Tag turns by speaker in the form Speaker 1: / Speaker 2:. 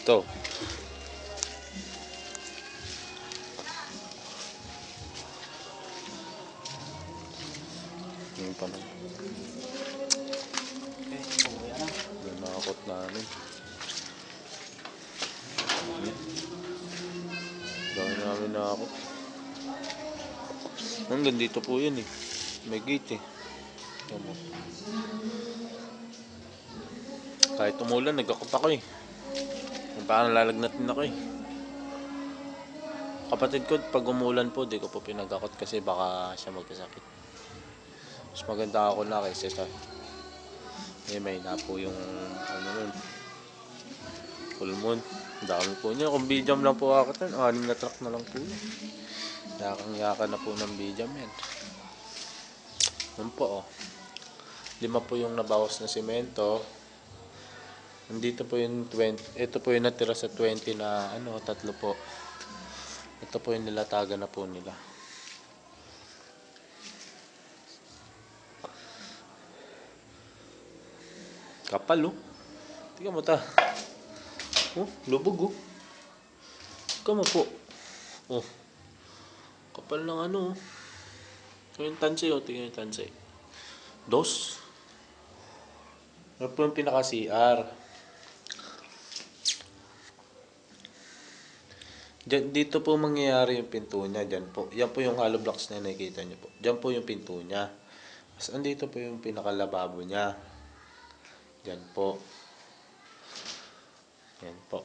Speaker 1: Ito. Yung pa na. Yung nakakot namin. Dami namin nakakot. Hanggang dito po yun eh. May gate eh. Kahit umulan, nagkakot ako eh. Parang lalagnatin ako eh. Kapatid ko, pag umulan po, di ko po pinagakot kasi baka siya magkasakit. Mas maganda ako na kaysa sa may na po yung ano nun, full moon. Dami po niya. Kung B-jam lang po ako nun, 6 na truck na lang po yun. Yakang-yakan na po ng B-jam yan. Yun po oh. 5 po yung nabawas na simento. Nandito po yung 20. Ito po yung natira sa 20 na ano, 3 po. Ito po yung nilatagan na po nila. Kapal oh. Tingnan mo ta. Oh, lubog oh. Tingnan mo po. Oh. Kapal ng ano oh. Yung tansay oh. Tingnan yung tansay. 2. Ano po yung pinaka-CR. Dito po mangyayari yung pinto niya. Diyan po. Yan po yung hollow blocks na nakikita niyo po. Diyan po yung pinto niya. Tapos andito po yung pinaka-lababo niya. Diyan po. Yan po.